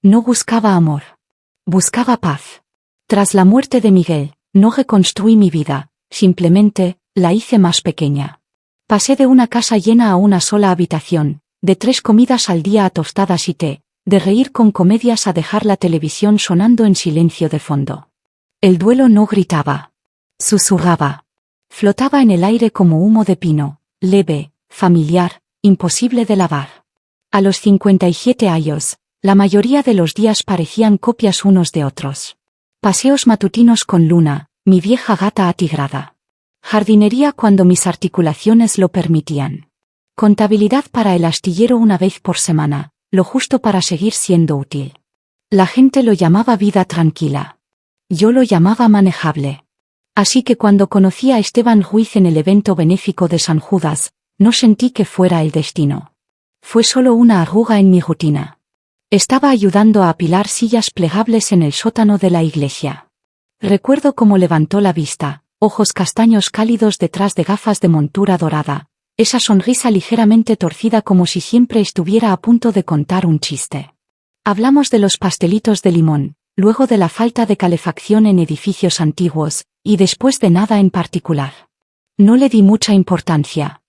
No buscaba amor. Buscaba paz. Tras la muerte de Miguel, no reconstruí mi vida, simplemente, la hice más pequeña. Pasé de una casa llena a una sola habitación, de 3 comidas al día a tostadas y té, de reír con comedias a dejar la televisión sonando en silencio de fondo. El duelo no gritaba. Susurraba. Flotaba en el aire como humo de pino, leve, familiar, imposible de lavar. A los 57 años, la mayoría de los días parecían copias unos de otros. Paseos matutinos con Luna, mi vieja gata atigrada. Jardinería cuando mis articulaciones lo permitían. Contabilidad para el astillero una vez por semana, lo justo para seguir siendo útil. La gente lo llamaba vida tranquila. Yo lo llamaba manejable. Así que cuando conocí a Esteban Ruiz en el evento benéfico de San Judas, no sentí que fuera el destino. Fue solo una arruga en mi rutina. Estaba ayudando a apilar sillas plegables en el sótano de la iglesia. Recuerdo cómo levantó la vista, ojos castaños cálidos detrás de gafas de montura dorada, esa sonrisa ligeramente torcida como si siempre estuviera a punto de contar un chiste. Hablamos de los pastelitos de limón, luego de la falta de calefacción en edificios antiguos, y después de nada en particular. No le di mucha importancia.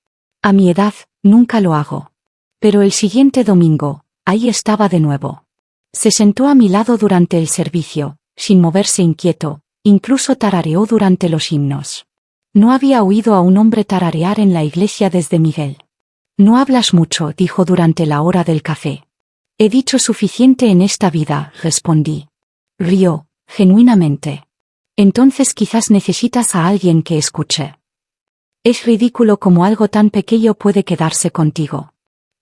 A mi edad, nunca lo hago. Pero el siguiente domingo, ahí estaba de nuevo. Se sentó a mi lado durante el servicio, sin moverse inquieto, incluso tarareó durante los himnos. No había oído a un hombre tararear en la iglesia desde Miguel. No hablas mucho, dijo durante la hora del café. He dicho suficiente en esta vida, respondí. Rió, genuinamente. Entonces quizás necesitas a alguien que escuche. Es ridículo como algo tan pequeño puede quedarse contigo.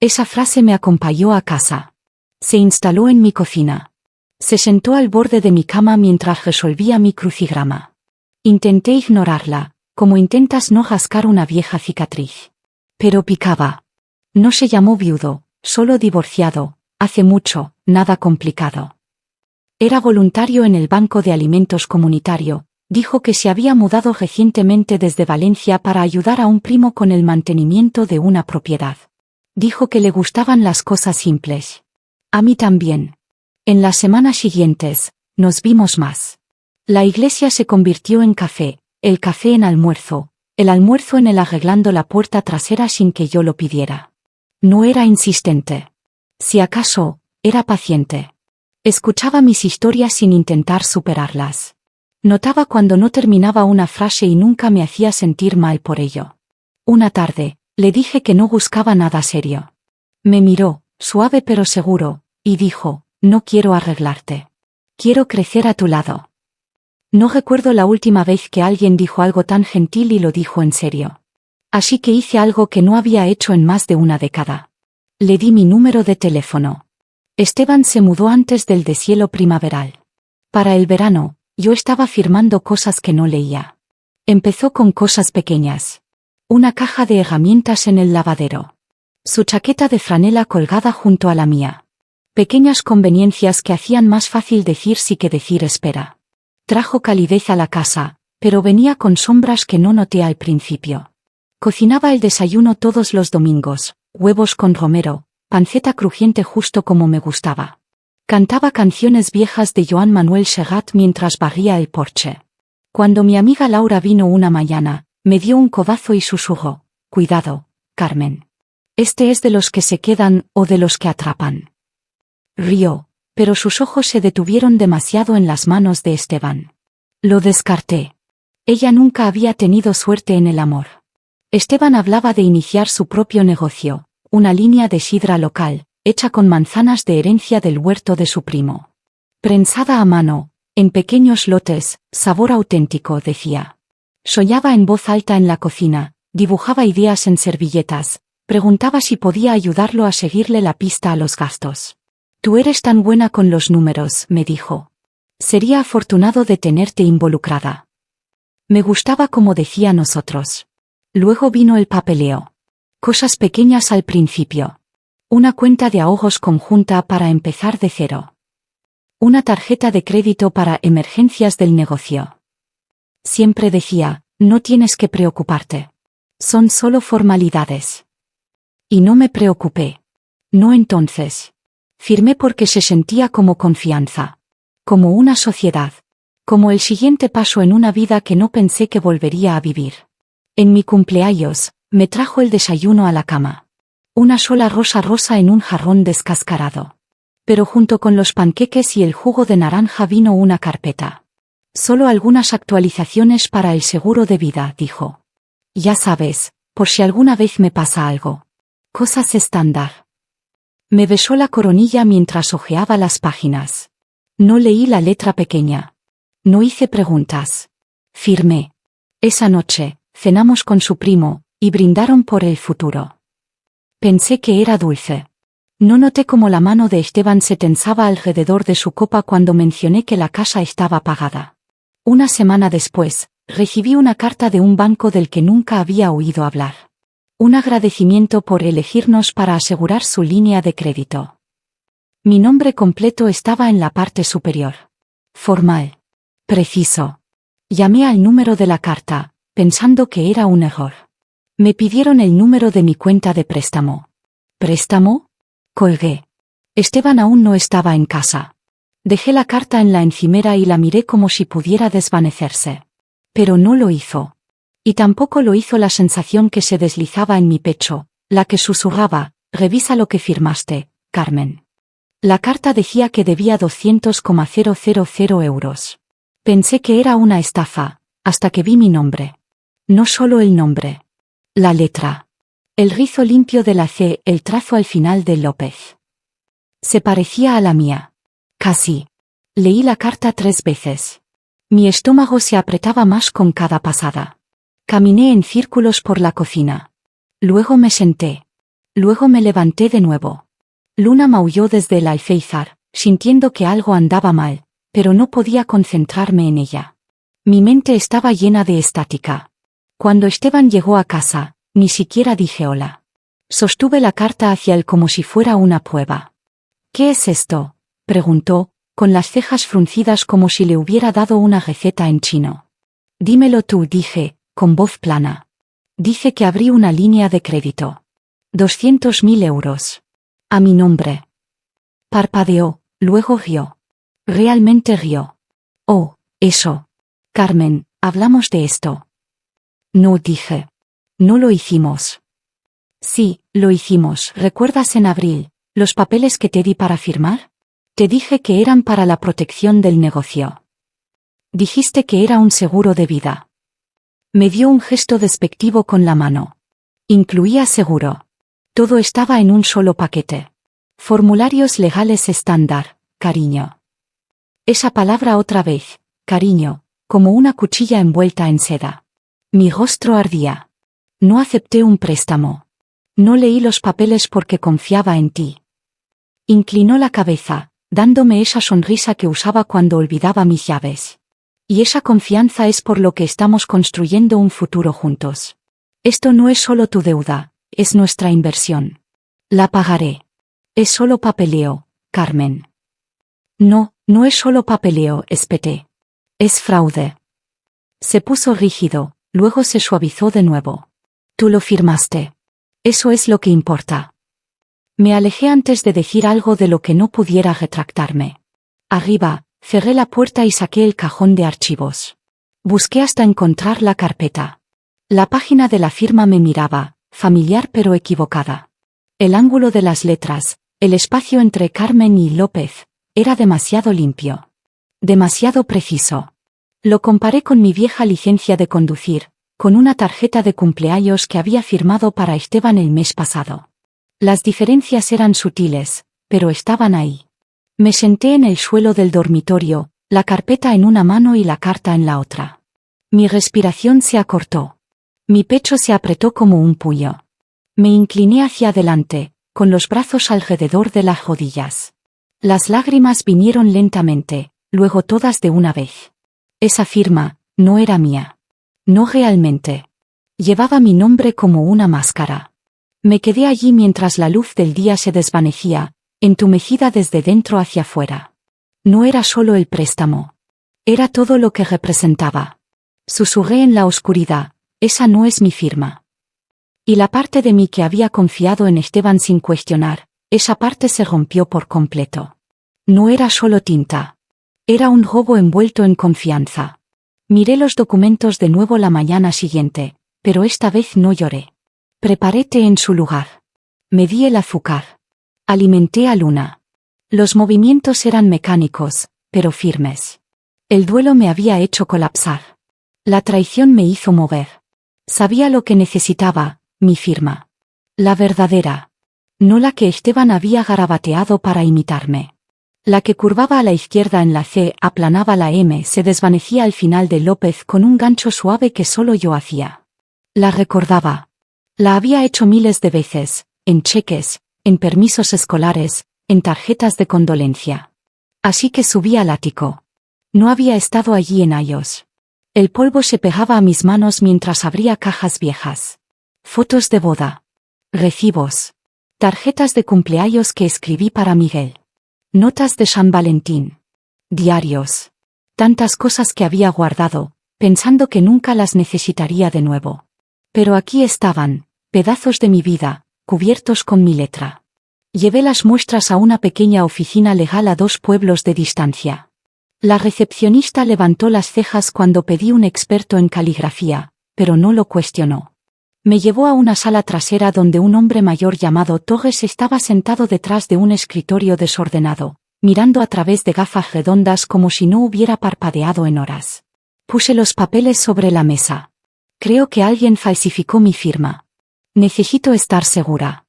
Esa frase me acompañó a casa. Se instaló en mi cocina. Se sentó al borde de mi cama mientras resolvía mi crucigrama. Intenté ignorarla, como intentas no rascar una vieja cicatriz. Pero picaba. No se llamó viudo, solo divorciado, hace mucho, nada complicado. Era voluntario en el Banco de Alimentos Comunitario, dijo que se había mudado recientemente desde Valencia para ayudar a un primo con el mantenimiento de una propiedad. Dijo que le gustaban las cosas simples. A mí también. En las semanas siguientes, nos vimos más. La iglesia se convirtió en café, el café en almuerzo, el almuerzo en el arreglando la puerta trasera sin que yo lo pidiera. No era insistente. Si acaso, era paciente. Escuchaba mis historias sin intentar superarlas. Notaba cuando no terminaba una frase y nunca me hacía sentir mal por ello. Una tarde, le dije que no buscaba nada serio. Me miró, suave pero seguro, y dijo, no quiero arreglarte. Quiero crecer a tu lado. No recuerdo la última vez que alguien dijo algo tan gentil y lo dijo en serio. Así que hice algo que no había hecho en más de una década. Le di mi número de teléfono. Esteban se mudó antes del deshielo primaveral. Para el verano, yo estaba firmando cosas que no leía. Empezó con cosas pequeñas. Una caja de herramientas en el lavadero. Su chaqueta de franela colgada junto a la mía. Pequeñas conveniencias que hacían más fácil decir sí que decir espera. Trajo calidez a la casa, pero venía con sombras que no noté al principio. Cocinaba el desayuno todos los domingos, huevos con romero, panceta crujiente justo como me gustaba. Cantaba canciones viejas de Joan Manuel Serrat mientras barría el porche. Cuando mi amiga Laura vino una mañana, me dio un codazo y susurró, cuidado, Carmen. Este es de los que se quedan o de los que atrapan. Rió, pero sus ojos se detuvieron demasiado en las manos de Esteban. Lo descarté. Ella nunca había tenido suerte en el amor. Esteban hablaba de iniciar su propio negocio, una línea de sidra local, hecha con manzanas de herencia del huerto de su primo. Prensada a mano, en pequeños lotes, sabor auténtico, decía. Soñaba en voz alta en la cocina, dibujaba ideas en servilletas, preguntaba si podía ayudarlo a seguirle la pista a los gastos. Tú eres tan buena con los números, me dijo. Sería afortunado de tenerte involucrada. Me gustaba como decía nosotros. Luego vino el papeleo. Cosas pequeñas al principio. Una cuenta de ahorros conjunta para empezar de cero. Una tarjeta de crédito para emergencias del negocio. Siempre decía, no tienes que preocuparte. Son solo formalidades. Y no me preocupé. No entonces. Firmé porque se sentía como confianza. Como una sociedad. Como el siguiente paso en una vida que no pensé que volvería a vivir. En mi cumpleaños, me trajo el desayuno a la cama. Una sola rosa rosa en un jarrón descascarado. Pero junto con los panqueques y el jugo de naranja vino una carpeta. Solo algunas actualizaciones para el seguro de vida, dijo. Ya sabes, por si alguna vez me pasa algo. Cosas estándar. Me besó la coronilla mientras hojeaba las páginas. No leí la letra pequeña. No hice preguntas. Firmé. Esa noche, cenamos con su primo, y brindaron por el futuro. Pensé que era dulce. No noté cómo la mano de Esteban se tensaba alrededor de su copa cuando mencioné que la casa estaba pagada. Una semana después, recibí una carta de un banco del que nunca había oído hablar. Un agradecimiento por elegirnos para asegurar su línea de crédito. Mi nombre completo estaba en la parte superior. Formal. Preciso. Llamé al número de la carta, pensando que era un error. Me pidieron el número de mi cuenta de préstamo. ¿Préstamo? Colgué. Esteban aún no estaba en casa. Dejé la carta en la encimera y la miré como si pudiera desvanecerse. Pero no lo hizo. Y tampoco lo hizo la sensación que se deslizaba en mi pecho, la que susurraba, revisa lo que firmaste, Carmen. La carta decía que debía 200,000 euros. Pensé que era una estafa, hasta que vi mi nombre. No solo el nombre. La letra. El rizo limpio de la C, el trazo al final de López. Se parecía a la mía. Casi. Leí la carta 3 veces. Mi estómago se apretaba más con cada pasada. Caminé en círculos por la cocina. Luego me senté. Luego me levanté de nuevo. Luna maulló desde el alféizar, sintiendo que algo andaba mal, pero no podía concentrarme en ella. Mi mente estaba llena de estática. Cuando Esteban llegó a casa, ni siquiera dije hola. Sostuve la carta hacia él como si fuera una prueba. ¿Qué es esto?, preguntó, con las cejas fruncidas como si le hubiera dado una receta en chino. Dímelo tú, dije, con voz plana. Dice que abrí una línea de crédito. 200.000 euros. A mi nombre. Parpadeó, luego rió. Realmente rió. Oh, eso. Carmen, hablamos de esto. No, dije. No lo hicimos. Sí, lo hicimos. ¿Recuerdas en abril, los papeles que te di para firmar? Te dije que eran para la protección del negocio. Dijiste que era un seguro de vida. Me dio un gesto despectivo con la mano. Incluía seguro. Todo estaba en un solo paquete. Formularios legales estándar, cariño. Esa palabra otra vez, cariño, como una cuchilla envuelta en seda. Mi rostro ardía. No acepté un préstamo. No leí los papeles porque confiaba en ti. Inclinó la cabeza, dándome esa sonrisa que usaba cuando olvidaba mis llaves. Y esa confianza es por lo que estamos construyendo un futuro juntos. Esto no es solo tu deuda, es nuestra inversión. La pagaré. Es solo papeleo, Carmen. No, no es solo papeleo, espeté. Es fraude. Se puso rígido, luego se suavizó de nuevo. Tú lo firmaste. Eso es lo que importa. Me alejé antes de decir algo de lo que no pudiera retractarme. Arriba, cerré la puerta y saqué el cajón de archivos. Busqué hasta encontrar la carpeta. La página de la firma me miraba, familiar pero equivocada. El ángulo de las letras, el espacio entre Carmen y López, era demasiado limpio. Demasiado preciso. Lo comparé con mi vieja licencia de conducir, con una tarjeta de cumpleaños que había firmado para Esteban el mes pasado. Las diferencias eran sutiles, pero estaban ahí. Me senté en el suelo del dormitorio, la carpeta en una mano y la carta en la otra. Mi respiración se acortó. Mi pecho se apretó como un puño. Me incliné hacia adelante, con los brazos alrededor de las rodillas. Las lágrimas vinieron lentamente, luego todas de una vez. Esa firma no era mía. No realmente. Llevaba mi nombre como una máscara. Me quedé allí mientras la luz del día se desvanecía, entumecida desde dentro hacia afuera. No era solo el préstamo. Era todo lo que representaba. Susurré en la oscuridad, esa no es mi firma. Y la parte de mí que había confiado en Esteban sin cuestionar, Esa parte se rompió por completo. No era solo tinta. Era un robo envuelto en confianza. Miré los documentos de nuevo la mañana siguiente, pero esta vez no lloré. Preparé té en su lugar. Medí el azúcar. Alimenté a Luna. Los movimientos eran mecánicos, pero firmes. El duelo me había hecho colapsar. La traición me hizo mover. Sabía lo que necesitaba, mi firma. La verdadera. No la que Esteban había garabateado para imitarme. La que curvaba a la izquierda en la C, aplanaba la M, se desvanecía al final de López con un gancho suave que solo yo hacía. La recordaba. La había hecho miles de veces, en cheques, en permisos escolares, en tarjetas de condolencia. Así que subí al ático. No había estado allí en años. El polvo se pegaba a mis manos mientras abría cajas viejas. Fotos de boda. Recibos. Tarjetas de cumpleaños que escribí para Miguel. Notas de San Valentín. Diarios. Tantas cosas que había guardado, pensando que nunca las necesitaría de nuevo. Pero aquí estaban, pedazos de mi vida, cubiertos con mi letra. Llevé las muestras a una pequeña oficina legal a 2 pueblos de distancia. La recepcionista levantó las cejas cuando pedí un experto en caligrafía, pero no lo cuestionó. Me llevó a una sala trasera donde un hombre mayor llamado Torres estaba sentado detrás de un escritorio desordenado, mirando a través de gafas redondas como si no hubiera parpadeado en horas. Puse los papeles sobre la mesa. Creo que alguien falsificó mi firma. Necesito estar segura.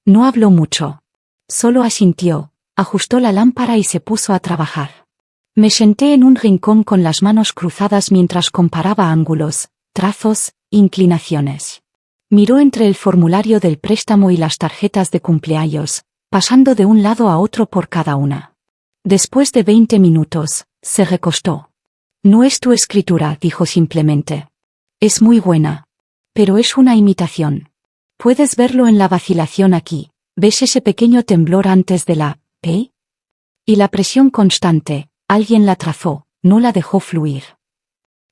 No habló mucho. Solo asintió, ajustó la lámpara y se puso a trabajar. Me senté en un rincón con las manos cruzadas mientras comparaba ángulos, trazos, inclinaciones. Miró entre el formulario del préstamo y las tarjetas de cumpleaños, pasando de un lado a otro por cada una. Después de 20 minutos, se recostó. No es tu escritura, dijo simplemente. Es muy buena. Pero es una imitación. Puedes verlo en la vacilación aquí. ¿Ves ese pequeño temblor antes de la P? Y la presión constante, alguien la trazó, no la dejó fluir.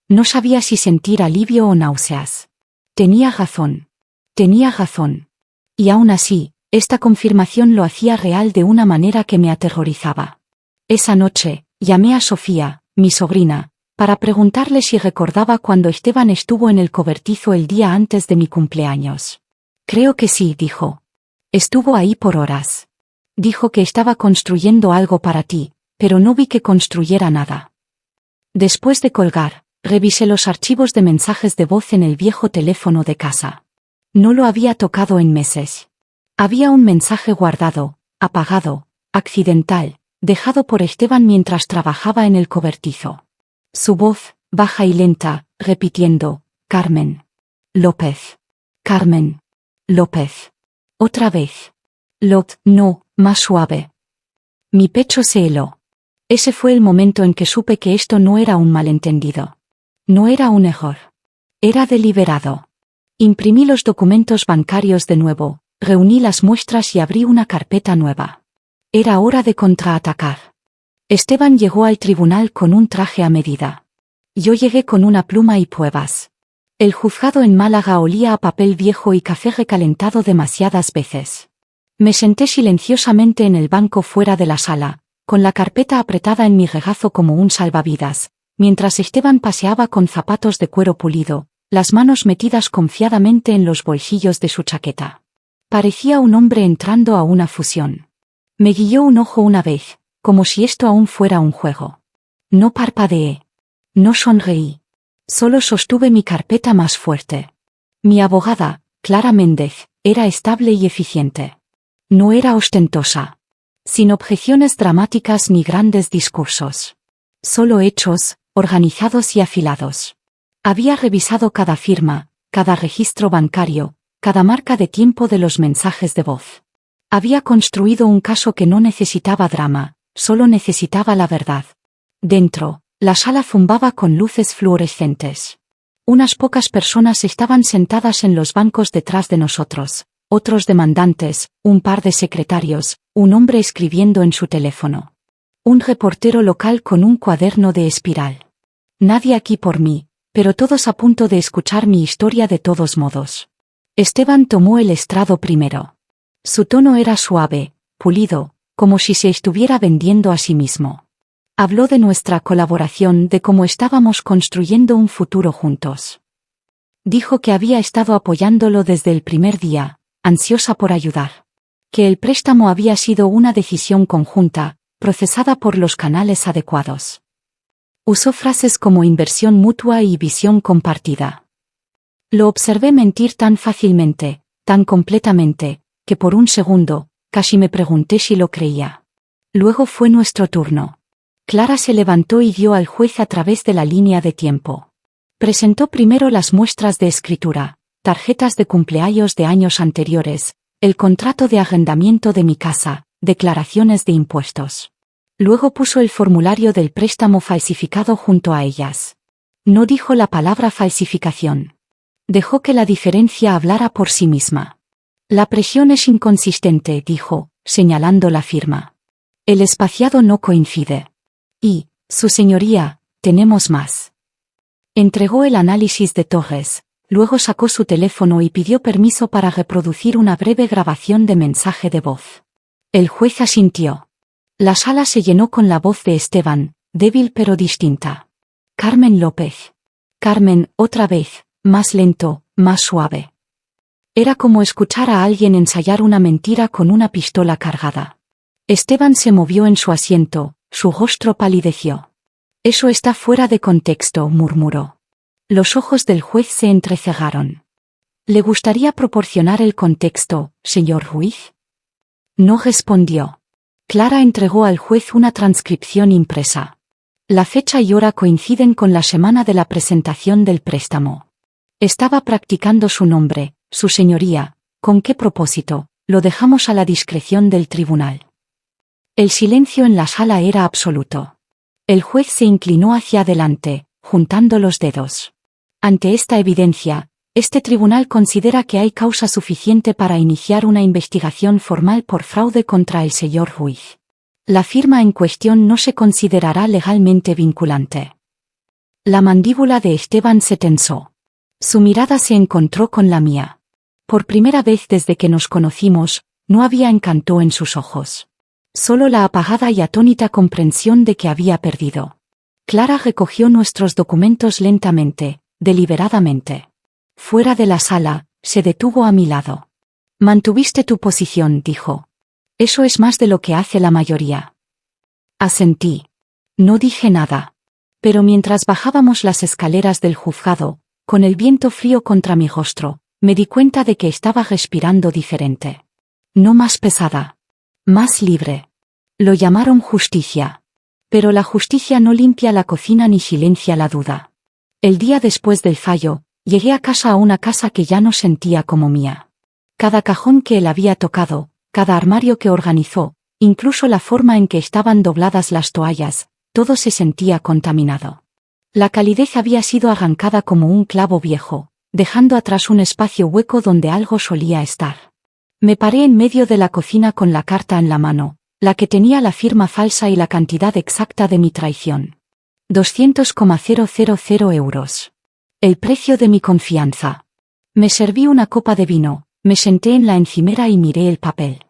No sabía si sentir alivio o náuseas. Tenía razón. Tenía razón. Y aún así, esta confirmación lo hacía real de una manera que me aterrorizaba. Esa noche, llamé a Sofía, mi sobrina, para preguntarle si recordaba cuando Esteban estuvo en el cobertizo el día antes de mi cumpleaños. Creo que sí, dijo. Estuvo ahí por horas. Dijo que estaba construyendo algo para ti, pero no vi que construyera nada. Después de colgar, revisé los archivos de mensajes de voz en el viejo teléfono de casa. No lo había tocado en meses. Había un mensaje guardado, apagado, accidental, dejado por Esteban mientras trabajaba en el cobertizo. Su voz, baja y lenta, repitiendo, Carmen López. Carmen López. Otra vez. No, más suave. Mi pecho se heló. Ese fue el momento en que supe que esto no era un malentendido. No era un error. Era deliberado. Imprimí los documentos bancarios de nuevo, reuní las muestras y abrí una carpeta nueva. Era hora de contraatacar. Esteban llegó al tribunal con un traje a medida. Yo llegué con una pluma y pruebas. El juzgado en Málaga olía a papel viejo y café recalentado demasiadas veces. Me senté silenciosamente en el banco fuera de la sala, con la carpeta apretada en mi regazo como un salvavidas, mientras Esteban paseaba con zapatos de cuero pulido, las manos metidas confiadamente en los bolsillos de su chaqueta. Parecía un hombre entrando a una fusión. Me guiñó un ojo una vez, como si esto aún fuera un juego. No parpadeé. No sonreí. Solo sostuve mi carpeta más fuerte. Mi abogada, Clara Méndez, era estable y eficiente. No era ostentosa. Sin objeciones dramáticas ni grandes discursos. Solo hechos, organizados y afilados. Había revisado cada firma, cada registro bancario, cada marca de tiempo de los mensajes de voz. Había construido un caso que no necesitaba drama, solo necesitaba la verdad. Dentro, la sala zumbaba con luces fluorescentes. Unas pocas personas estaban sentadas en los bancos detrás de nosotros, otros demandantes, un par de secretarios, un hombre escribiendo en su teléfono. Un reportero local con un cuaderno de espiral. Nadie aquí por mí, pero todos a punto de escuchar mi historia de todos modos. Esteban tomó el estrado primero. Su tono era suave, pulido, como si se estuviera vendiendo a sí mismo. Habló de nuestra colaboración, de cómo estábamos construyendo un futuro juntos. Dijo que había estado apoyándolo desde el primer día, ansiosa por ayudar. Que el préstamo había sido una decisión conjunta, procesada por los canales adecuados. Usó frases como inversión mutua y visión compartida. Lo observé mentir tan fácilmente, tan completamente, que por un segundo, casi me pregunté si lo creía. Luego fue nuestro turno. Clara se levantó y dio al juez a través de la línea de tiempo. Presentó primero las muestras de escritura, tarjetas de cumpleaños de años anteriores, el contrato de arrendamiento de mi casa, declaraciones de impuestos. Luego puso el formulario del préstamo falsificado junto a ellas. No dijo la palabra falsificación. Dejó que la diferencia hablara por sí misma. La presión es inconsistente, dijo, señalando la firma. El espaciado no coincide. Y, su señoría, tenemos más. Entregó el análisis de Torres, luego sacó su teléfono y pidió permiso para reproducir una breve grabación de mensaje de voz. El juez asintió. La sala se llenó con la voz de Esteban, débil pero distinta. Carmen López. Carmen, otra vez, más lento, más suave. Era como escuchar a alguien ensayar una mentira con una pistola cargada. Esteban se movió en su asiento, su rostro palideció. Eso está fuera de contexto, murmuró. Los ojos del juez se entrecerraron. ¿Le gustaría proporcionar el contexto, señor juez? No respondió. Clara entregó al juez una transcripción impresa. La fecha y hora coinciden con la semana de la presentación del préstamo. Estaba practicando su nombre, su señoría. ¿Con qué propósito? Lo dejamos a la discreción del tribunal. El silencio en la sala era absoluto. El juez se inclinó hacia adelante, juntando los dedos. Ante esta evidencia, este tribunal considera que hay causa suficiente para iniciar una investigación formal por fraude contra el señor juez. La firma en cuestión no se considerará legalmente vinculante. La mandíbula de Esteban se tensó. Su mirada se encontró con la mía. Por primera vez desde que nos conocimos, no había encanto en sus ojos. Solo la apagada y atónita comprensión de que había perdido. Clara recogió nuestros documentos lentamente, deliberadamente. Fuera de la sala, se detuvo a mi lado. Mantuviste tu posición, dijo. Eso es más de lo que hace la mayoría. Asentí. No dije nada. Pero mientras bajábamos las escaleras del juzgado, con el viento frío contra mi rostro, me di cuenta de que estaba respirando diferente. No más pesada. Más libre. Lo llamaron justicia. Pero la justicia no limpia la cocina ni silencia la duda. El día después del fallo, llegué a casa, a una casa que ya no sentía como mía. Cada cajón que él había tocado, cada armario que organizó, incluso la forma en que estaban dobladas las toallas, todo se sentía contaminado. La calidez había sido arrancada como un clavo viejo, dejando atrás un espacio hueco donde algo solía estar. Me paré en medio de la cocina con la carta en la mano, la que tenía la firma falsa y la cantidad exacta de mi traición. 200,000 euros. El precio de mi confianza. Me serví una copa de vino, me senté en la encimera y miré el papel.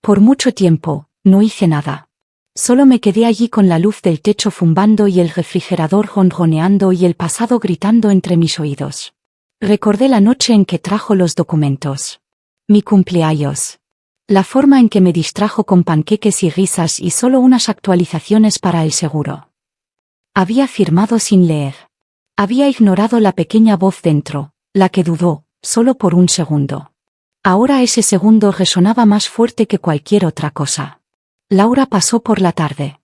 Por mucho tiempo, no hice nada. Solo me quedé allí con la luz del techo zumbando y el refrigerador ronroneando y el pasado gritando entre mis oídos. Recordé la noche en que trajo los documentos. Mi cumpleaños. La forma en que me distrajo con panqueques y risas y solo unas actualizaciones para el seguro. Había firmado sin leer. Había ignorado la pequeña voz dentro, la que dudó, solo por un segundo. Ahora ese segundo resonaba más fuerte que cualquier otra cosa. Laura pasó por la tarde.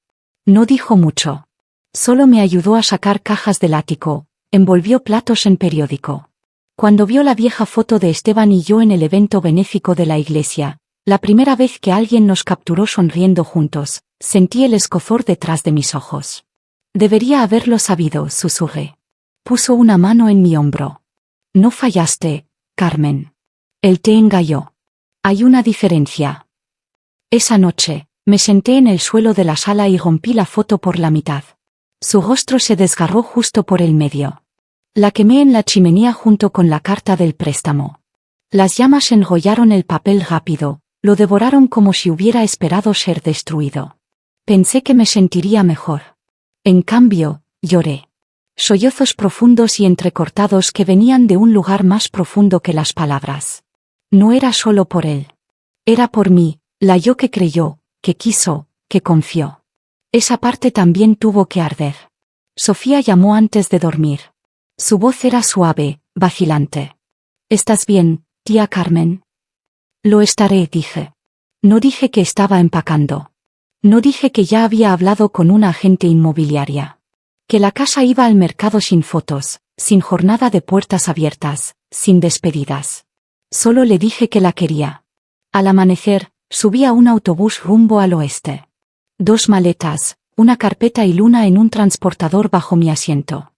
No dijo mucho. Solo me ayudó a sacar cajas del ático, envolvió platos en periódico. Cuando vio la vieja foto de Esteban y yo en el evento benéfico de la iglesia, la primera vez que alguien nos capturó sonriendo juntos, sentí el escozor detrás de mis ojos. Debería haberlo sabido, susurré. Puso una mano en mi hombro. No fallaste, Carmen. Él te engañó. Hay una diferencia. Esa noche, me senté en el suelo de la sala y rompí la foto por la mitad. Su rostro se desgarró justo por el medio. La quemé en la chimenea junto con la carta del préstamo. Las llamas enrollaron el papel rápido, Lo devoraron como si hubiera esperado ser destruido. Pensé que me sentiría mejor. En cambio, lloré. Sollozos profundos y entrecortados que venían de un lugar más profundo que las palabras. No era solo por él. Era por mí, la yo que creyó, que quiso, que confió. Esa parte también tuvo que arder. Sofía llamó antes de dormir. Su voz era suave, vacilante. ¿Estás bien, tía Carmen? Lo estaré, dije. No dije que estaba empacando. No dije que ya había hablado con una agente inmobiliaria. Que la casa iba al mercado sin fotos, sin jornada de puertas abiertas, sin despedidas. Solo le dije que la quería. Al amanecer, subí a un autobús rumbo al oeste. 2 maletas, una carpeta y Luna en un transportador bajo mi asiento.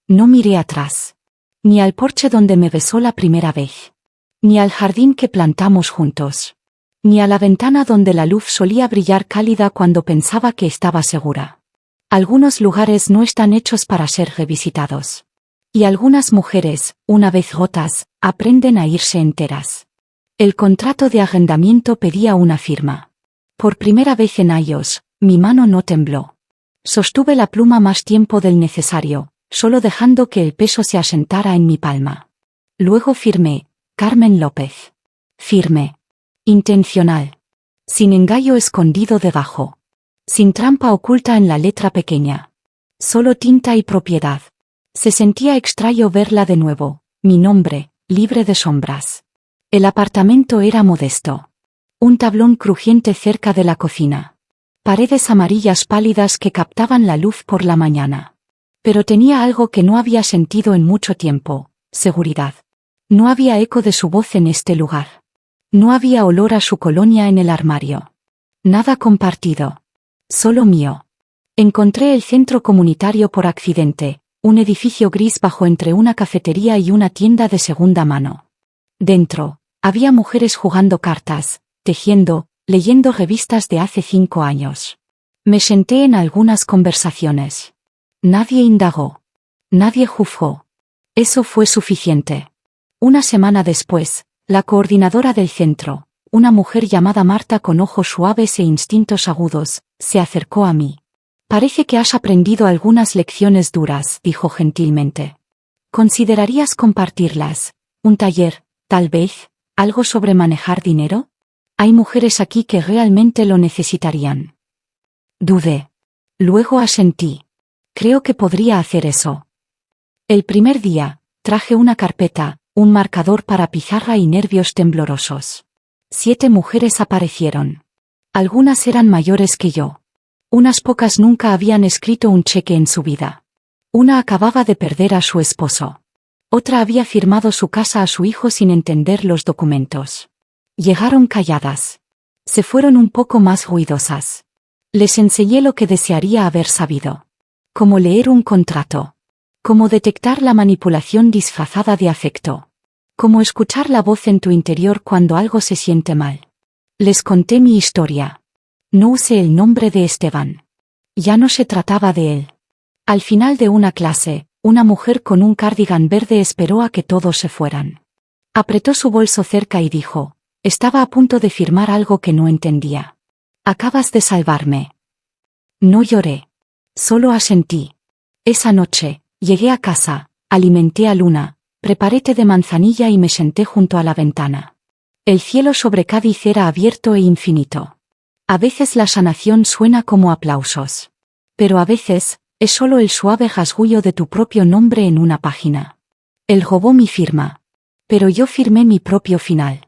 No miré atrás. Ni al porche donde me besó la primera vez. Ni al jardín que plantamos juntos. Ni a la ventana donde la luz solía brillar cálida cuando pensaba que estaba segura. Algunos lugares no están hechos para ser revisitados. Y algunas mujeres, una vez rotas, aprenden a irse enteras. El contrato de arrendamiento pedía una firma. Por primera vez en años, mi mano no tembló. Sostuve la pluma más tiempo del necesario, solo dejando que el peso se asentara en mi palma. Luego firmé, Carmen López. Firme. Intencional. Sin engaño escondido debajo. Sin trampa oculta en la letra pequeña. Solo tinta y propiedad. Se sentía extraño verla de nuevo, mi nombre, libre de sombras. El apartamento era modesto. Un tablón crujiente cerca de la cocina. Paredes amarillas pálidas que captaban la luz por la mañana. Pero tenía algo que no había sentido en mucho tiempo, seguridad. No había eco de su voz en este lugar. No había olor a su colonia en el armario. Nada compartido. Solo mío. Encontré el centro comunitario por accidente, un edificio gris bajo entre una cafetería y una tienda de segunda mano. Dentro, había mujeres jugando cartas, tejiendo, leyendo revistas de hace 5 años. Me senté en algunas conversaciones. Nadie indagó. Nadie juzgó. Eso fue suficiente. Una semana después, la coordinadora del centro, una mujer llamada Marta con ojos suaves e instintos agudos, se acercó a mí. Parece que has aprendido algunas lecciones duras, dijo gentilmente. ¿Considerarías compartirlas? ¿Un taller, tal vez, algo sobre manejar dinero? Hay mujeres aquí que realmente lo necesitarían. Dudé. Luego asentí. Creo que podría hacer eso. El primer día, traje una carpeta, un marcador para pizarra y nervios temblorosos. 7 mujeres aparecieron. Algunas eran mayores que yo. Unas pocas nunca habían escrito un cheque en su vida. Una acababa de perder a su esposo. Otra había firmado su casa a su hijo sin entender los documentos. Llegaron calladas. Se fueron un poco más ruidosas. Les enseñé lo que desearía haber sabido. Cómo leer un contrato. Cómo detectar la manipulación disfrazada de afecto. Cómo escuchar la voz en tu interior cuando algo se siente mal. Les conté mi historia. No usé el nombre de Esteban. Ya no se trataba de él. Al final de una clase, una mujer con un cardigan verde esperó a que todos se fueran. Apretó su bolso cerca y dijo, estaba a punto de firmar algo que no entendía. Acabas de salvarme. No lloré. Solo asentí. Esa noche, llegué a casa, alimenté a Luna, preparé té de manzanilla y me senté junto a la ventana. El cielo sobre Cádiz era abierto e infinito. A veces la sanación suena como aplausos. Pero a veces, es solo el suave rasguño de tu propio nombre en una página. Él robó mi firma. Pero yo firmé mi propio final.